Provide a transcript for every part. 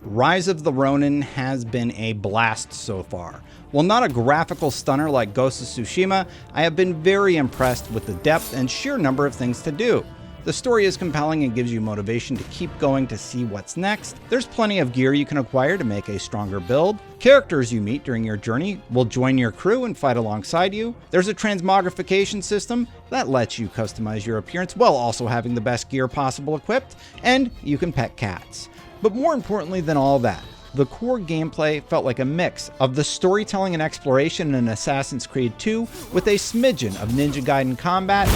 Rise of the Ronin has been a blast so far. While not a graphical stunner like Ghost of Tsushima, I have been very impressed with the depth and sheer number of things to do. The story is compelling and gives you motivation to keep going to see what's next. There's plenty of gear you can acquire to make a stronger build. Characters you meet during your journey will join your crew and fight alongside you. There's a transmogrification system that lets you customize your appearance while also having the best gear possible equipped, and you can pet cats. But more importantly than all that, the core gameplay felt like a mix of the storytelling and exploration in Assassin's Creed 2 with a smidgen of Ninja Gaiden combat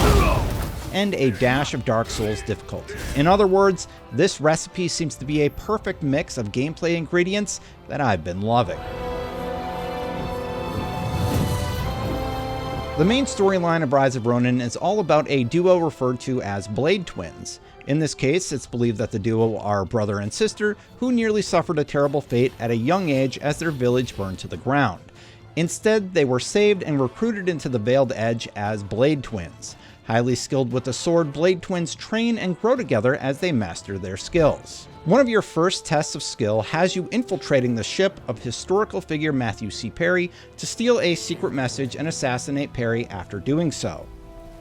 and a dash of Dark Souls difficulty. In other words, this recipe seems to be a perfect mix of gameplay ingredients that I've been loving. The main storyline of Rise of Ronin is all about a duo referred to as Blade Twins. In this case, it's believed that the duo are brother and sister who nearly suffered a terrible fate at a young age as their village burned to the ground. Instead, they were saved and recruited into the Veiled Edge as Blade Twins. Highly skilled with the sword, Blade Twins train and grow together as they master their skills. One of your first tests of skill has you infiltrating the ship of historical figure Matthew C. Perry to steal a secret message and assassinate Perry after doing so.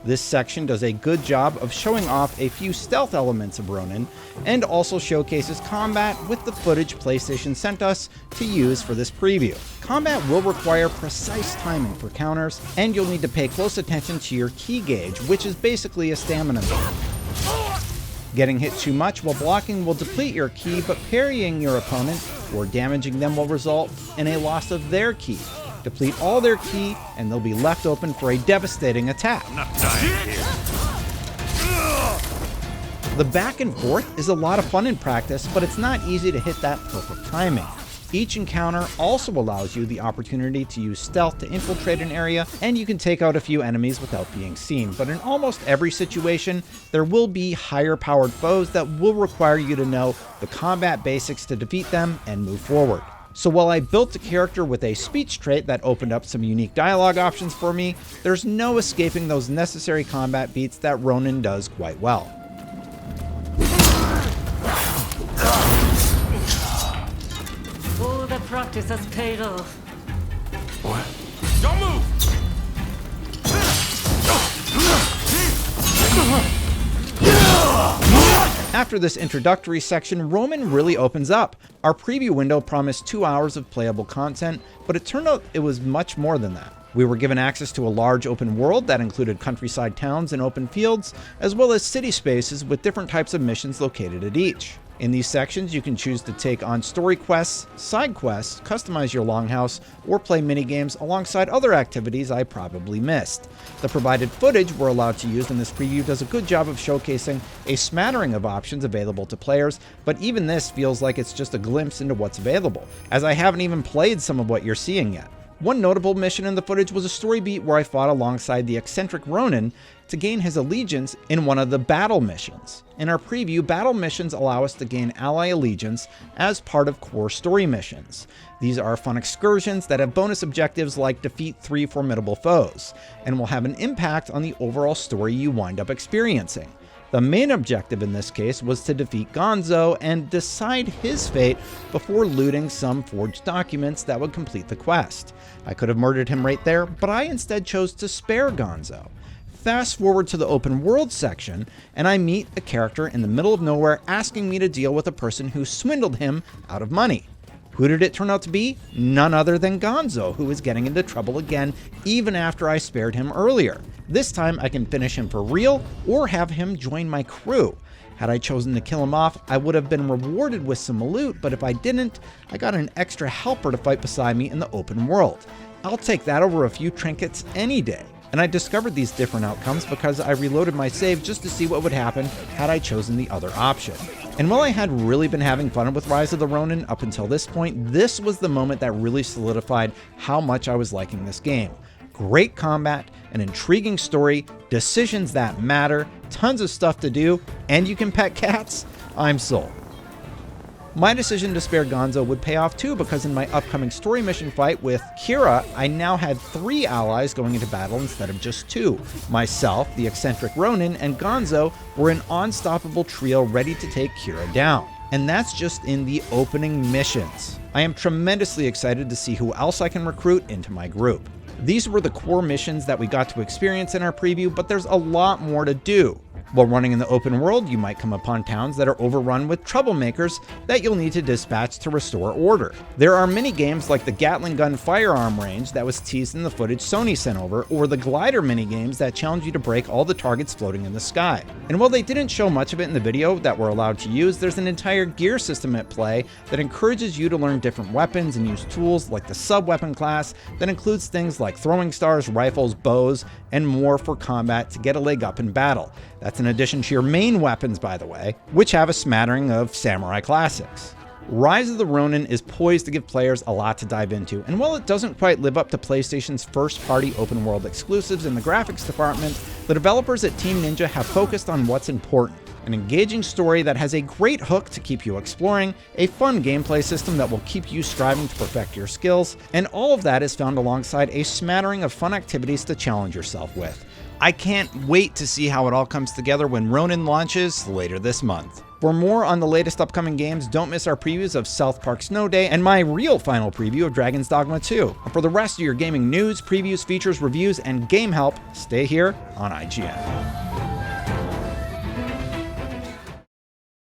This section does a good job of showing off a few stealth elements of Ronin, and also showcases combat with the footage PlayStation sent us to use for this preview. Combat will require precise timing for counters, and you'll need to pay close attention to your ki gauge, which is basically a stamina meter. Getting hit too much while blocking will deplete your ki, but parrying your opponent or damaging them will result in a loss of their ki. Deplete all their ki, and they'll be left open for a devastating attack. The back and forth is a lot of fun in practice, but it's not easy to hit that perfect timing. Each encounter also allows you the opportunity to use stealth to infiltrate an area, and you can take out a few enemies without being seen. But in almost every situation, there will be higher powered foes that will require you to know the combat basics to defeat them and move forward. So while I built a character with a speech trait that opened up some unique dialogue options for me, there's no escaping those necessary combat beats that Ronin does quite well. All the practice has paid off. What? Don't move! After this introductory section, Ronin really opens up. Our preview window promised 2 hours of playable content, but it turned out it was much more than that. We were given access to a large open world that included countryside towns and open fields, as well as city spaces with different types of missions located at each. In these sections, you can choose to take on story quests, side quests, customize your longhouse, or play minigames alongside other activities I probably missed. The provided footage we're allowed to use in this preview does a good job of showcasing a smattering of options available to players, but even this feels like it's just a glimpse into what's available, as I haven't even played some of what you're seeing yet. One notable mission in the footage was a story beat where I fought alongside the eccentric Ronin to gain his allegiance in one of the battle missions. In our preview, battle missions allow us to gain ally allegiance as part of core story missions. These are fun excursions that have bonus objectives like defeat 3 formidable foes, and will have an impact on the overall story you wind up experiencing. The main objective in this case was to defeat Gonzo and decide his fate before looting some forged documents that would complete the quest. I could have murdered him right there, but I instead chose to spare Gonzo. Fast forward to the open world section, and I meet a character in the middle of nowhere asking me to deal with a person who swindled him out of money. Who did it turn out to be? None other than Gonzo, who is getting into trouble again even after I spared him earlier. This time I can finish him for real or have him join my crew. Had I chosen to kill him off, I would have been rewarded with some loot, but if I didn't, I got an extra helper to fight beside me in the open world. I'll take that over a few trinkets any day. And I discovered these different outcomes because I reloaded my save just to see what would happen had I chosen the other option. And while I had really been having fun with Rise of the Ronin up until this point, this was the moment that really solidified how much I was liking this game. Great combat, an intriguing story, decisions that matter, tons of stuff to do, and you can pet cats. I'm sold. My decision to spare Gonzo would pay off too, because in my upcoming story mission fight with Kira, I now had 3 allies going into battle instead of just 2. Myself, the eccentric Ronin, and Gonzo were an unstoppable trio ready to take Kira down. And that's just in the opening missions. I am tremendously excited to see who else I can recruit into my group. These were the core missions that we got to experience in our preview, but there's a lot more to do. While running in the open world, you might come upon towns that are overrun with troublemakers that you'll need to dispatch to restore order. There are mini games like the Gatling gun firearm range that was teased in the footage Sony sent over, or the glider mini games that challenge you to break all the targets floating in the sky. And while they didn't show much of it in the video that we're allowed to use, there's an entire gear system at play that encourages you to learn different weapons and use tools like the sub-weapon class that includes things like throwing stars, rifles, bows, and more for combat to get a leg up in battle. That's in addition to your main weapons, by the way, which have a smattering of samurai classics. Rise of the Ronin is poised to give players a lot to dive into, and while it doesn't quite live up to PlayStation's first-party open-world exclusives in the graphics department, the developers at Team Ninja have focused on what's important. An engaging story that has a great hook to keep you exploring, a fun gameplay system that will keep you striving to perfect your skills, and all of that is found alongside a smattering of fun activities to challenge yourself with. I can't wait to see how it all comes together when Ronin launches later this month. For more on the latest upcoming games, don't miss our previews of South Park Snow Day and my real final preview of Dragon's Dogma 2. And for the rest of your gaming news, previews, features, reviews, and game help, stay here on IGN.